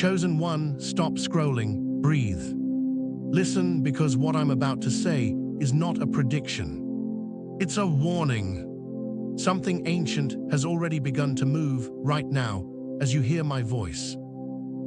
Chosen one, stop scrolling, breathe. Listen, because what I'm about to say is not a prediction. It's a warning. Something ancient has already begun to move right now as you hear my voice.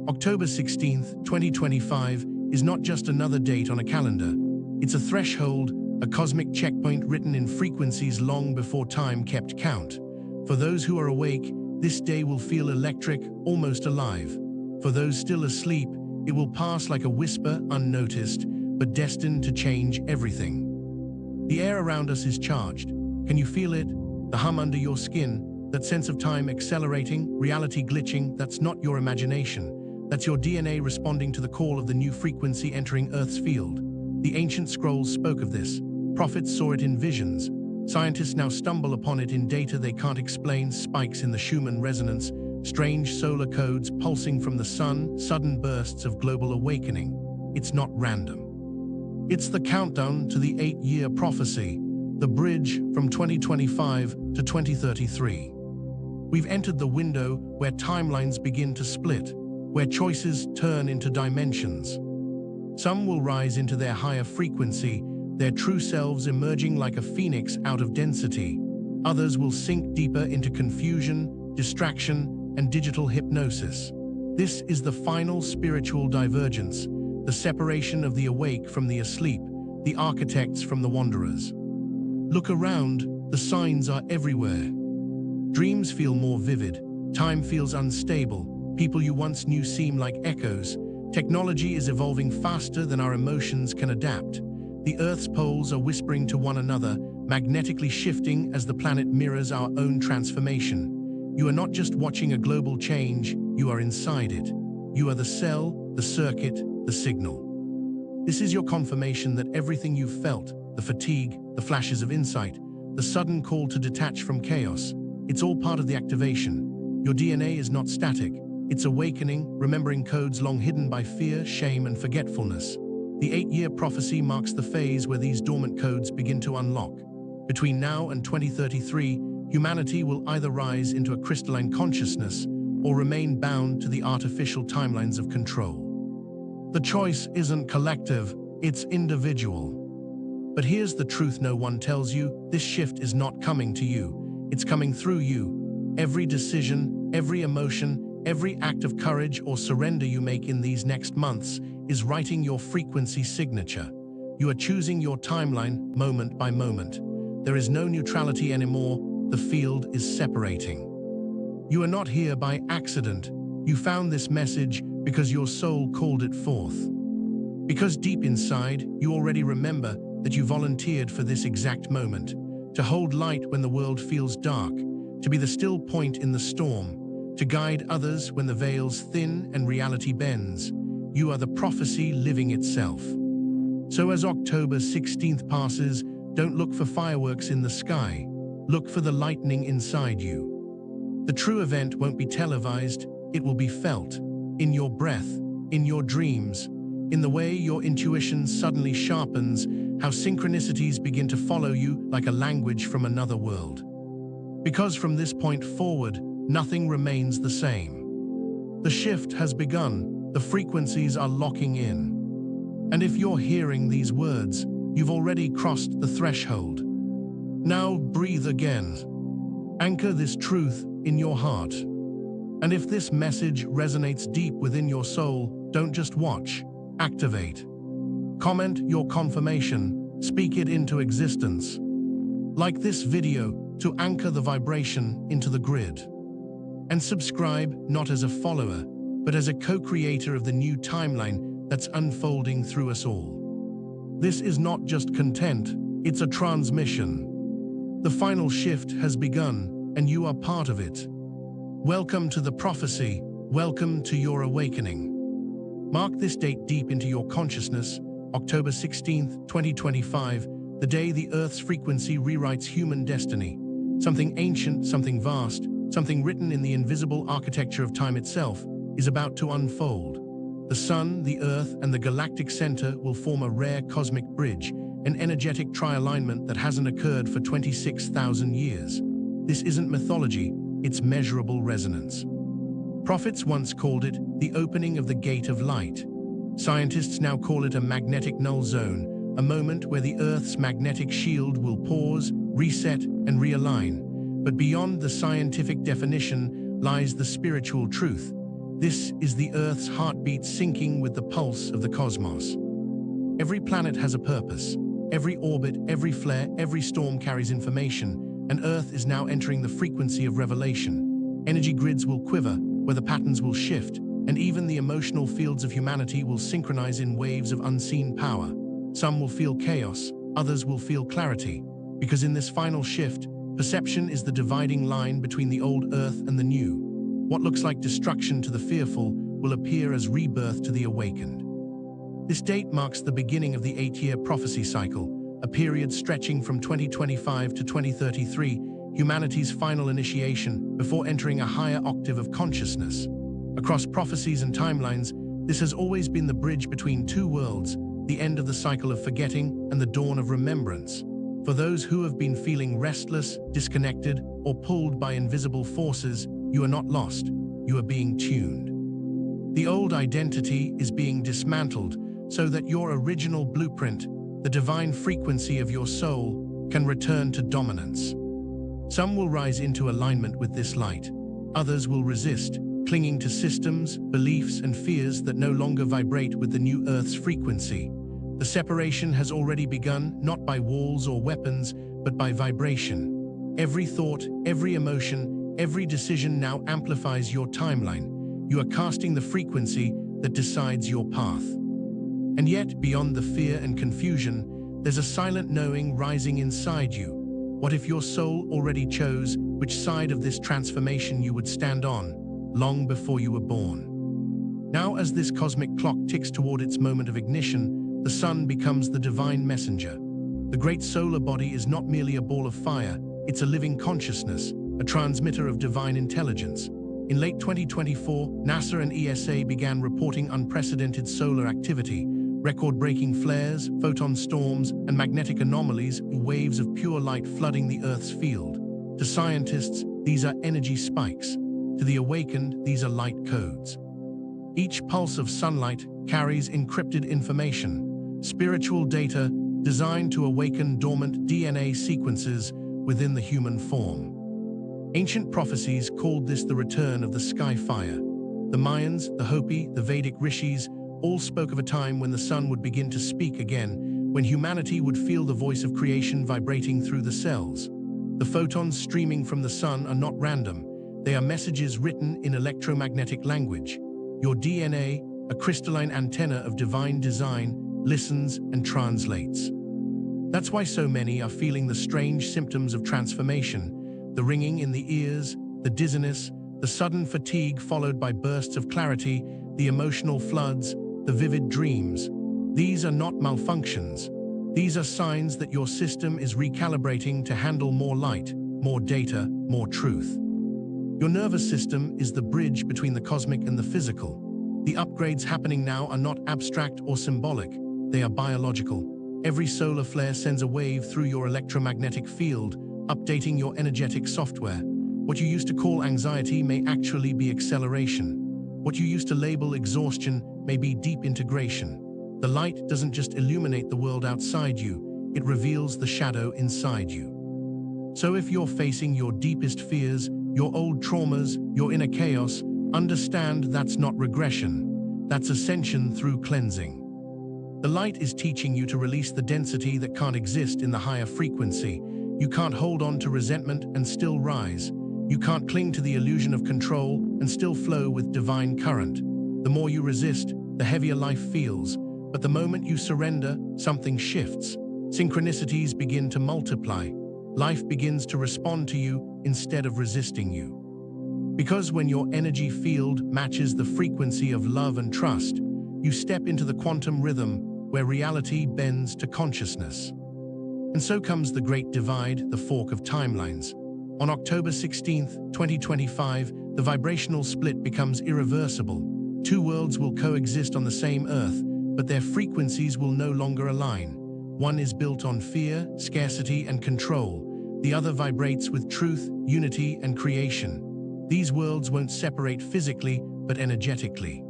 October 16th, 2025 is not just another date on a calendar. It's a threshold, a cosmic checkpoint written in frequencies long before time kept count. For those who are awake, this day will feel electric, almost alive. For those still asleep, it will pass like a whisper, unnoticed, but destined to change everything. The air around us is charged. Can you feel it? The hum under your skin, that sense of time accelerating, reality glitching, that's not your imagination. That's your DNA responding to the call of the new frequency entering Earth's field. The ancient scrolls spoke of this. Prophets saw it in visions. Scientists now stumble upon it in data they can't explain, spikes in the Schumann resonance, strange solar codes pulsing from the sun, sudden bursts of global awakening. It's not random. It's the countdown to the 8-year prophecy, the bridge from 2025 to 2033. We've entered the window where timelines begin to split, where choices turn into dimensions. Some will rise into their higher frequency, their true selves emerging like a phoenix out of density. Others will sink deeper into confusion, distraction, and digital hypnosis. This is the final spiritual divergence, the separation of the awake from the asleep, the architects from the wanderers. Look around, the signs are everywhere. Dreams feel more vivid, time feels unstable, people you once knew seem like echoes. Technology is evolving faster than our emotions can adapt. The Earth's poles are whispering to one another, magnetically shifting as the planet mirrors our own transformation. You are not just watching a global change, you are inside it. You are the cell, the circuit, the signal. This is your confirmation that everything you've felt, the fatigue, the flashes of insight, the sudden call to detach from chaos, it's all part of the activation. Your DNA is not static. It's awakening, remembering codes long hidden by fear, shame, and forgetfulness. The 8-year prophecy marks the phase where these dormant codes begin to unlock. Between now and 2033, humanity will either rise into a crystalline consciousness or remain bound to the artificial timelines of control. The choice isn't collective, it's individual. But here's the truth no one tells you: this shift is not coming to you, it's coming through you. Every decision, every emotion, every act of courage or surrender you make in these next months is writing your frequency signature. You are choosing your timeline moment by moment. There is no neutrality anymore. The field is separating. You are not here by accident. You found this message because your soul called it forth. Because deep inside, you already remember that you volunteered for this exact moment, to hold light when the world feels dark, to be the still point in the storm, to guide others when the veil's thin and reality bends. You are the prophecy living itself. So as October 16th passes, don't look for fireworks in the sky. Look for the lightning inside you. The true event won't be televised, it will be felt. In your breath, in your dreams, in the way your intuition suddenly sharpens, how synchronicities begin to follow you like a language from another world. Because from this point forward, nothing remains the same. The shift has begun, the frequencies are locking in. And if you're hearing these words, you've already crossed the threshold. Now breathe again. Anchor this truth in your heart. And if this message resonates deep within your soul, don't just watch, activate. Comment your confirmation, speak it into existence. Like this video to anchor the vibration into the grid. And subscribe not as a follower, but as a co-creator of the new timeline that's unfolding through us all. This is not just content, it's a transmission. The final shift has begun, and you are part of it. Welcome to the prophecy, welcome to your awakening. Mark this date deep into your consciousness, October 16th, 2025, the day the Earth's frequency rewrites human destiny. Something ancient, something vast, something written in the invisible architecture of time itself is about to unfold. The Sun, the Earth, and the galactic center will form a rare cosmic bridge, an energetic tri-alignment that hasn't occurred for 26,000 years. This isn't mythology, it's measurable resonance. Prophets once called it the opening of the gate of light. Scientists now call it a magnetic null zone, a moment where the Earth's magnetic shield will pause, reset, and realign. But beyond the scientific definition lies the spiritual truth. This is the Earth's heartbeat syncing with the pulse of the cosmos. Every planet has a purpose. Every orbit, every flare, every storm carries information, and Earth is now entering the frequency of revelation. Energy grids will quiver, weather patterns will shift, and even the emotional fields of humanity will synchronize in waves of unseen power. Some will feel chaos, others will feel clarity, because in this final shift, perception is the dividing line between the old Earth and the new. What looks like destruction to the fearful will appear as rebirth to the awakened. This date marks the beginning of the 8-year prophecy cycle, a period stretching from 2025 to 2033, humanity's final initiation before entering a higher octave of consciousness. Across prophecies and timelines, this has always been the bridge between two worlds, the end of the cycle of forgetting and the dawn of remembrance. For those who have been feeling restless, disconnected, or pulled by invisible forces, you are not lost, you are being tuned. The old identity is being dismantled so that your original blueprint, the divine frequency of your soul, can return to dominance. Some will rise into alignment with this light. Others will resist, clinging to systems, beliefs, and fears that no longer vibrate with the new Earth's frequency. The separation has already begun, not by walls or weapons, but by vibration. Every thought, every emotion, every decision now amplifies your timeline. You are casting the frequency that decides your path. And yet, beyond the fear and confusion, there's a silent knowing rising inside you. What if your soul already chose which side of this transformation you would stand on, long before you were born? Now, as this cosmic clock ticks toward its moment of ignition, the sun becomes the divine messenger. The great solar body is not merely a ball of fire, it's a living consciousness, a transmitter of divine intelligence. In late 2024, NASA and ESA began reporting unprecedented solar activity, record-breaking flares, photon storms, and magnetic anomalies, waves of pure light flooding the Earth's field. To scientists, these are energy spikes. To the awakened, these are light codes. Each pulse of sunlight carries encrypted information, spiritual data designed to awaken dormant DNA sequences within the human form. Ancient prophecies called this the return of the sky fire. The Mayans, the Hopi, the Vedic rishis all spoke of a time when the sun would begin to speak again, when humanity would feel the voice of creation vibrating through the cells. The photons streaming from the sun are not random. They are messages written in electromagnetic language. Your DNA, a crystalline antenna of divine design, listens and translates. That's why so many are feeling the strange symptoms of transformation, the ringing in the ears, the dizziness, the sudden fatigue followed by bursts of clarity, the emotional floods, the vivid dreams. These are not malfunctions. These are signs that your system is recalibrating to handle more light, more data, more truth. Your nervous system is the bridge between the cosmic and the physical. The upgrades happening now are not abstract or symbolic. They are biological. Every solar flare sends a wave through your electromagnetic field, updating your energetic software. What you used to call anxiety may actually be acceleration. What you used to label exhaustion may be deep integration. The light doesn't just illuminate the world outside you, it reveals the shadow inside you. So if you're facing your deepest fears, your old traumas, your inner chaos, understand that's not regression. That's ascension through cleansing. The light is teaching you to release the density that can't exist in the higher frequency. You can't hold on to resentment and still rise. You can't cling to the illusion of control and still flow with divine current. The more you resist, the heavier life feels. But the moment you surrender, something shifts. Synchronicities begin to multiply. Life begins to respond to you instead of resisting you. Because when your energy field matches the frequency of love and trust, you step into the quantum rhythm where reality bends to consciousness. And so comes the great divide, the fork of timelines. On October 16, 2025, the vibrational split becomes irreversible. Two worlds will coexist on the same Earth, but their frequencies will no longer align. One is built on fear, scarcity, and control. The other vibrates with truth, unity, and creation. These worlds won't separate physically, but energetically.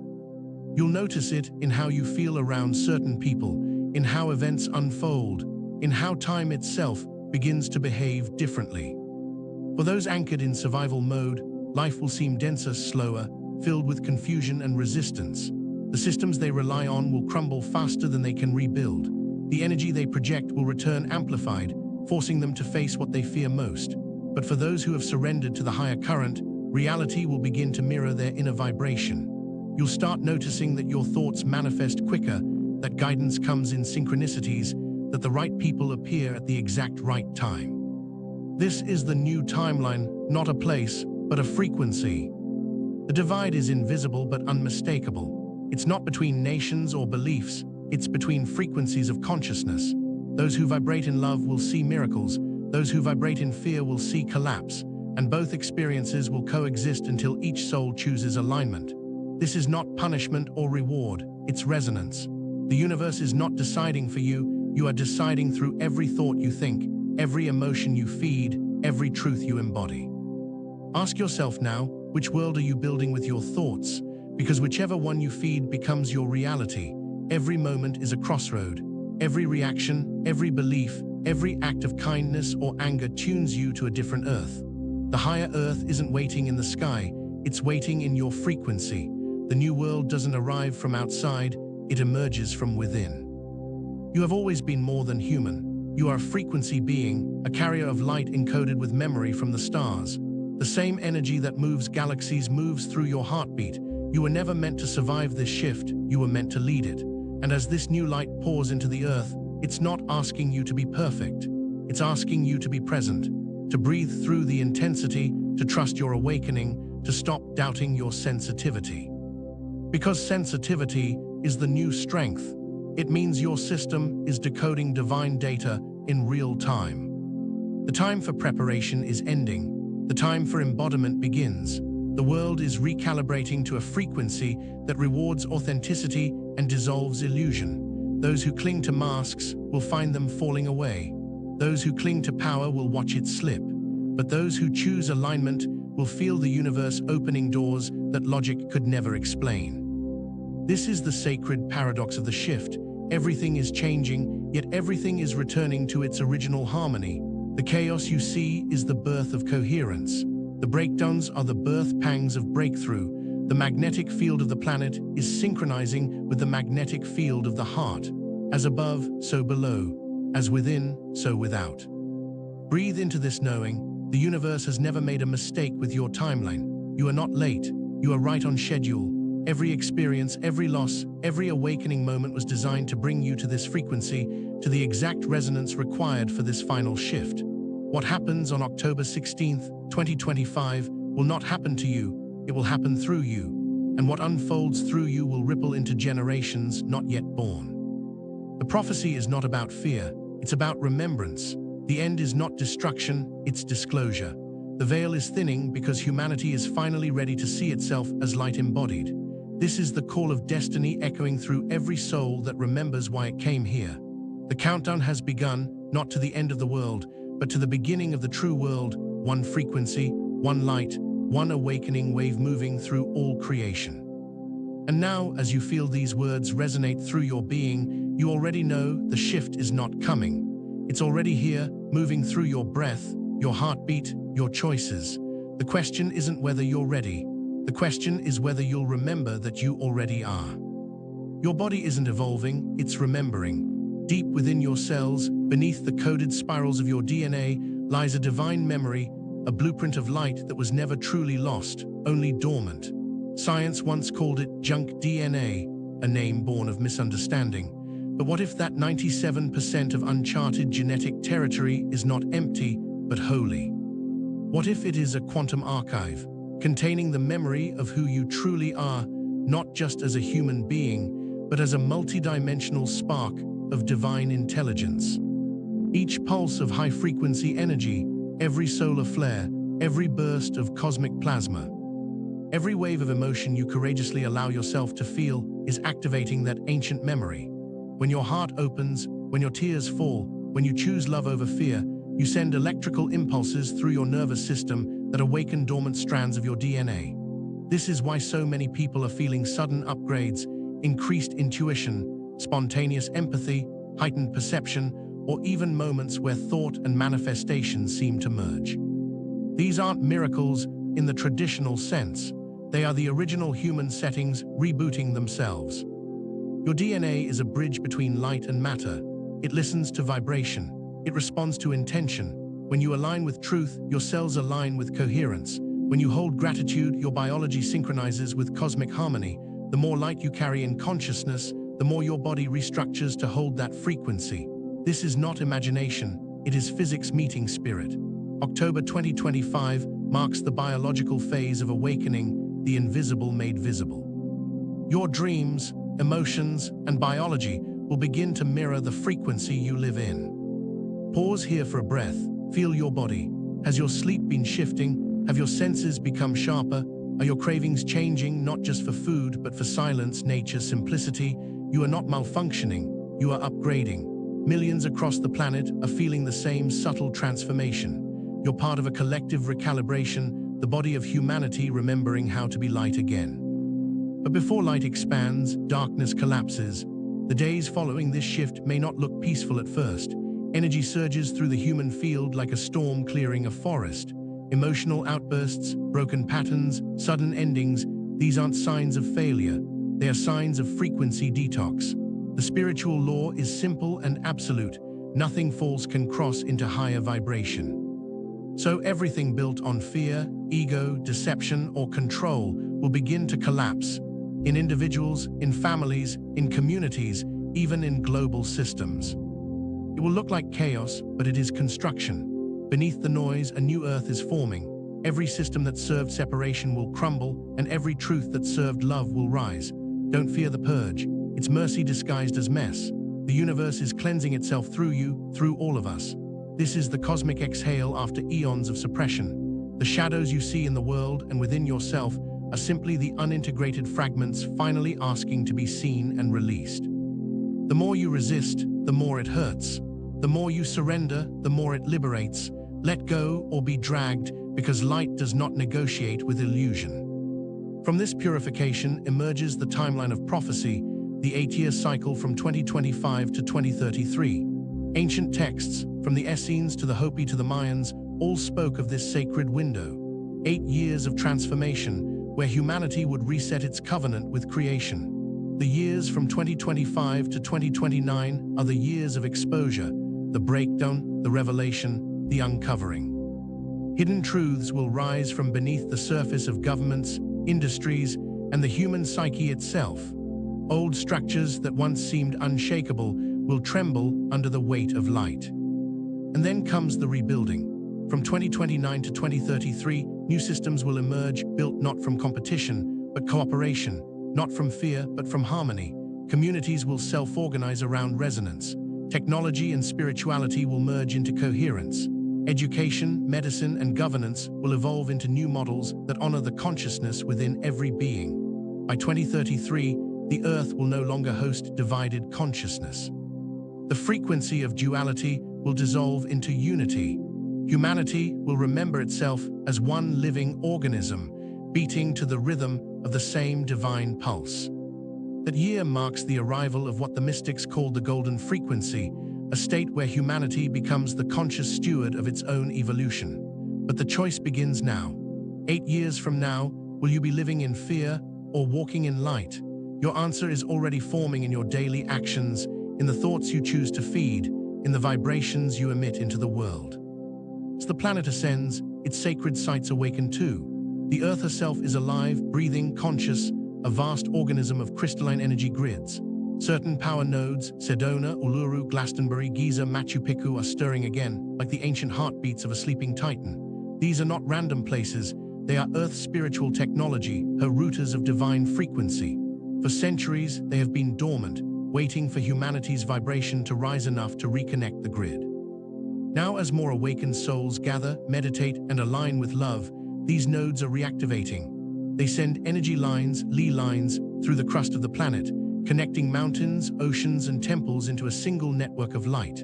You'll notice it in how you feel around certain people, in how events unfold, in how time itself begins to behave differently. For those anchored in survival mode, life will seem denser, slower, filled with confusion and resistance. The systems they rely on will crumble faster than they can rebuild. The energy they project will return amplified, forcing them to face what they fear most. But for those who have surrendered to the higher current, reality will begin to mirror their inner vibration. You'll start noticing that your thoughts manifest quicker, that guidance comes in synchronicities, that the right people appear at the exact right time. This is the new timeline, not a place, but a frequency. The divide is invisible but unmistakable. It's not between nations or beliefs, it's between frequencies of consciousness. Those who vibrate in love will see miracles, those who vibrate in fear will see collapse, and both experiences will coexist until each soul chooses alignment. This is not punishment or reward, it's resonance. The universe is not deciding for you, you are deciding through every thought you think, every emotion you feed, every truth you embody. Ask yourself now, which world are you building with your thoughts? Because whichever one you feed becomes your reality. Every moment is a crossroad. Every reaction, every belief, every act of kindness or anger tunes you to a different earth. The higher earth isn't waiting in the sky, it's waiting in your frequency. The new world doesn't arrive from outside, it emerges from within. You have always been more than human. You are a frequency being, a carrier of light encoded with memory from the stars. The same energy that moves galaxies moves through your heartbeat. You were never meant to survive this shift, you were meant to lead it. And as this new light pours into the earth, it's not asking you to be perfect. It's asking you to be present, to breathe through the intensity, to trust your awakening, to stop doubting your sensitivity. Because sensitivity is the new strength. It means your system is decoding divine data in real time. The time for preparation is ending. The time for embodiment begins. The world is recalibrating to a frequency that rewards authenticity and dissolves illusion. Those who cling to masks will find them falling away. Those who cling to power will watch it slip. But those who choose alignment will feel the universe opening doors that logic could never explain. This is the sacred paradox of the shift. Everything is changing, yet everything is returning to its original harmony. The chaos you see is the birth of coherence. The breakdowns are the birth pangs of breakthrough. The magnetic field of the planet is synchronizing with the magnetic field of the heart. As above, so below. As within, so without. Breathe into this knowing. The universe has never made a mistake with your timeline. You are not late. You are right on schedule. Every experience, every loss, every awakening moment was designed to bring you to this frequency, to the exact resonance required for this final shift. What happens on October 16th, 2025 will not happen to you, it will happen through you. And what unfolds through you will ripple into generations not yet born. The prophecy is not about fear, it's about remembrance. The end is not destruction, it's disclosure. The veil is thinning because humanity is finally ready to see itself as light embodied. This is the call of destiny echoing through every soul that remembers why it came here. The countdown has begun, not to the end of the world, but to the beginning of the true world, one frequency, one light, one awakening wave moving through all creation. And now, as you feel these words resonate through your being, you already know the shift is not coming. It's already here, moving through your breath, your heartbeat, your choices. The question isn't whether you're ready. The question is whether you'll remember that you already are. Your body isn't evolving, it's remembering. Deep within your cells, beneath the coded spirals of your DNA, lies a divine memory, a blueprint of light that was never truly lost, only dormant. Science once called it junk DNA, a name born of misunderstanding. But what if that 97% of uncharted genetic territory is not empty, but holy? What if it is a quantum archive, containing the memory of who you truly are, not just as a human being, but as a multidimensional spark of divine intelligence? Each pulse of high-frequency energy, every solar flare, every burst of cosmic plasma, every wave of emotion you courageously allow yourself to feel is activating that ancient memory. When your heart opens, when your tears fall, when you choose love over fear, you send electrical impulses through your nervous system that awaken dormant strands of your DNA. This is why so many people are feeling sudden upgrades, increased intuition, spontaneous empathy, heightened perception, or even moments where thought and manifestation seem to merge. These aren't miracles in the traditional sense. They are the original human settings rebooting themselves. Your DNA is a bridge between light and matter. It listens to vibration. It responds to intention. When you align with truth, your cells align with coherence. When you hold gratitude, your biology synchronizes with cosmic harmony. The more light you carry in consciousness, the more your body restructures to hold that frequency. This is not imagination, it is physics meeting spirit. October 2025 marks the biological phase of awakening, the invisible made visible. Your dreams, emotions, and biology will begin to mirror the frequency you live in. Pause here for a breath. Feel your body. Has your sleep been shifting? Have your senses become sharper? Are your cravings changing, not just for food, but for silence, nature, simplicity? You are not malfunctioning, you are upgrading. Millions across the planet are feeling the same subtle transformation. You're part of a collective recalibration, the body of humanity remembering how to be light again. But before light expands, darkness collapses. The days following this shift may not look peaceful at first. Energy surges through the human field like a storm clearing a forest. Emotional outbursts, broken patterns, sudden endings, these aren't signs of failure. They are signs of frequency detox. The spiritual law is simple and absolute. Nothing false can cross into higher vibration. So everything built on fear, ego, deception, or control will begin to collapse. In individuals, in families, in communities, even in global systems. It will look like chaos, but it is construction. Beneath the noise, a new earth is forming. Every system that served separation will crumble, and every truth that served love will rise. Don't fear the purge. It's mercy disguised as mess. The universe is cleansing itself through you, through all of us. This is the cosmic exhale after eons of suppression. The shadows you see in the world and within yourself are simply the unintegrated fragments finally asking to be seen and released. The more you resist, the more it hurts. The more you surrender, the more it liberates. Let go or be dragged, because light does not negotiate with illusion. From this purification emerges the timeline of prophecy, the 8-year cycle from 2025 to 2033. Ancient texts, from the Essenes to the Hopi to the Mayans, all spoke of this sacred window. 8 years of transformation, where humanity would reset its covenant with creation. The years from 2025 to 2029 are the years of exposure, the breakdown, the revelation, the uncovering. Hidden truths will rise from beneath the surface of governments, industries, and the human psyche itself. Old structures that once seemed unshakable will tremble under the weight of light. And then comes the rebuilding. From 2029 to 2033, new systems will emerge, built not from competition, but cooperation, not from fear, but from harmony. Communities will self-organize around resonance. Technology and spirituality will merge into coherence. Education, medicine, and governance will evolve into new models that honor the consciousness within every being. By 2033, the Earth will no longer host divided consciousness. The frequency of duality will dissolve into unity. Humanity will remember itself as one living organism, beating to the rhythm of the same divine pulse. That year marks the arrival of what the mystics called the golden frequency, a state where humanity becomes the conscious steward of its own evolution. But the choice begins now. 8 years from now, will you be living in fear or walking in light? Your answer is already forming in your daily actions, in the thoughts you choose to feed, in the vibrations you emit into the world. As the planet ascends, its sacred sites awaken too. The Earth herself is alive, breathing, conscious, a vast organism of crystalline energy grids. Certain power nodes, Sedona, Uluru, Glastonbury, Giza, Machu Picchu, are stirring again, like the ancient heartbeats of a sleeping titan. These are not random places, they are Earth's spiritual technology, her routers of divine frequency. For centuries, they have been dormant, waiting for humanity's vibration to rise enough to reconnect the grid. Now, as more awakened souls gather, meditate, and align with love, these nodes are reactivating. They send energy lines, Li lines, through the crust of the planet, connecting mountains, oceans, and temples into a single network of light.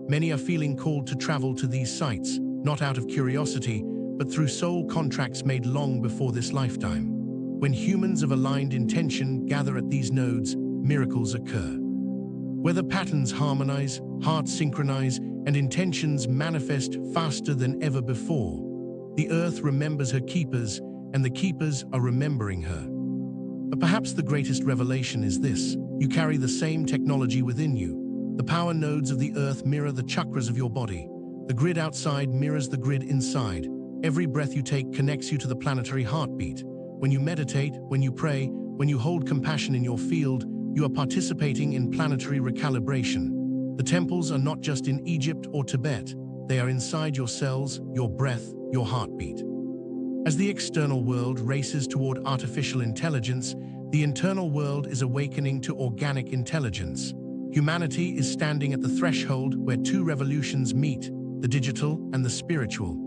Many are feeling called to travel to these sites, not out of curiosity, but through soul contracts made long before this lifetime. When humans of aligned intention gather at these nodes, miracles occur. Whether patterns harmonize, hearts synchronize, and intentions manifest faster than ever before, the earth remembers her keepers, and the keepers are remembering her. But perhaps the greatest revelation is this: you carry the same technology within you. The power nodes of the earth mirror the chakras of your body. The grid outside mirrors the grid inside. Every breath you take connects you to the planetary heartbeat. When you meditate, when you pray, when you hold compassion in your field, you are participating in planetary recalibration. The temples are not just in Egypt or Tibet. They are inside your cells, your breath, your heartbeat. As the external world races toward artificial intelligence, the internal world is awakening to organic intelligence. Humanity is standing at the threshold where two revolutions meet, the digital and the spiritual.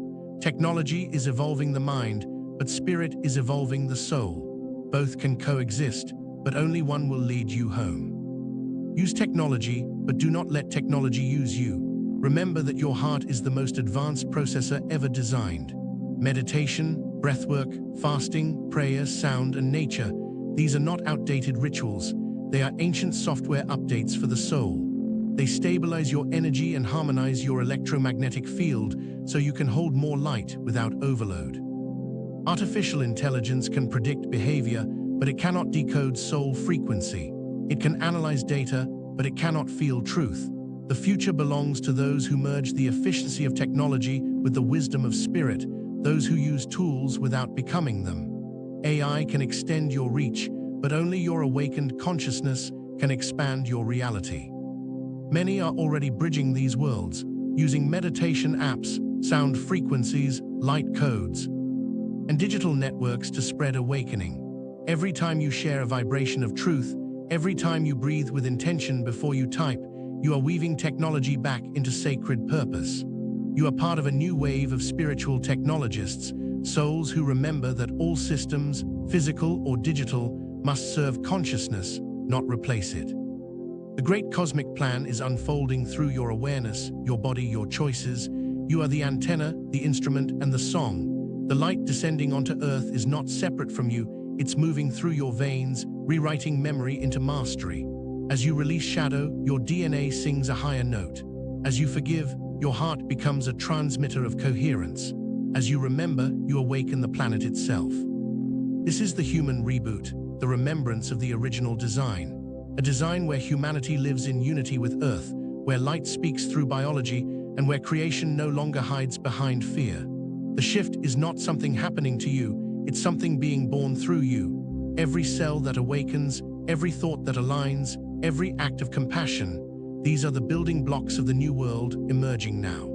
Technology is evolving the mind, but spirit is evolving the soul. Both can coexist, but only one will lead you home. Use technology, but do not let technology use you. Remember that your heart is the most advanced processor ever designed. Meditation, breathwork, fasting, prayer, sound, and nature, these are not outdated rituals. They are ancient software updates for the soul. They stabilize your energy and harmonize your electromagnetic field so you can hold more light without overload. Artificial intelligence can predict behavior, but it cannot decode soul frequency. It can analyze data, but it cannot feel truth. The future belongs to those who merge the efficiency of technology with the wisdom of spirit, those who use tools without becoming them. AI can extend your reach, but only your awakened consciousness can expand your reality. Many are already bridging these worlds, using meditation apps, sound frequencies, light codes, and digital networks to spread awakening. Every time you share a vibration of truth, every time you breathe with intention before you type, you are weaving technology back into sacred purpose. You are part of a new wave of spiritual technologists, souls who remember that all systems, physical or digital, must serve consciousness, not replace it. The great cosmic plan is unfolding through your awareness, your body, your choices. You are the antenna, the instrument, and the song. The light descending onto Earth is not separate from you, it's moving through your veins, rewriting memory into mastery. As you release shadow, your DNA sings a higher note. As you forgive, your heart becomes a transmitter of coherence. As you remember, you awaken the planet itself. This is the human reboot, the remembrance of the original design. A design where humanity lives in unity with Earth, where light speaks through biology, and where creation no longer hides behind fear. The shift is not something happening to you, it's something being born through you. Every cell that awakens, every thought that aligns, every act of compassion, these are the building blocks of the new world emerging now.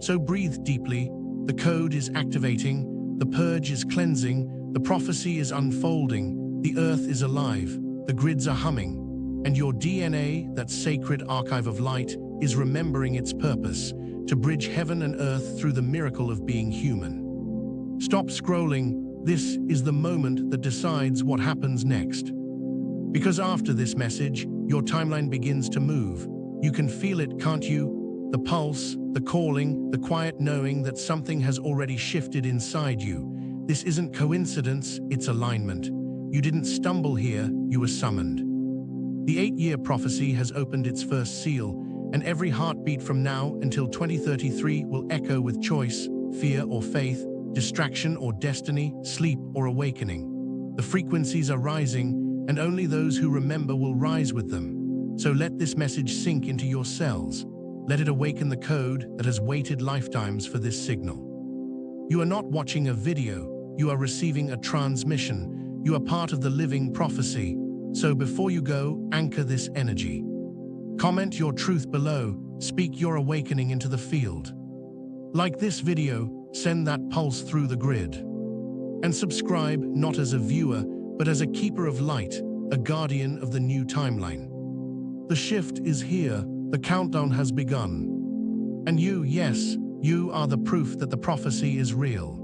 So breathe deeply, the code is activating, the purge is cleansing, the prophecy is unfolding, the earth is alive, the grids are humming, and your DNA, that sacred archive of light, is remembering its purpose, to bridge heaven and earth through the miracle of being human. Stop scrolling, this is the moment that decides what happens next. Because after this message, your timeline begins to move. You can feel it, can't you? The pulse, the calling, the quiet knowing that something has already shifted inside you. This isn't coincidence, it's alignment. You didn't stumble here, you were summoned. The 8-year prophecy has opened its first seal, and every heartbeat from now until 2033 will echo with choice, fear or faith, distraction or destiny, sleep or awakening. The frequencies are rising, and only those who remember will rise with them. So let this message sink into your cells. Let it awaken the code that has waited lifetimes for this signal. You are not watching a video, you are receiving a transmission. You are part of the living prophecy. So before you go, anchor this energy. Comment your truth below, speak your awakening into the field. Like this video, send that pulse through the grid. And subscribe not as a viewer, but as a keeper of light, a guardian of the new timeline. The shift is here, the countdown has begun. And you, yes, you are the proof that the prophecy is real.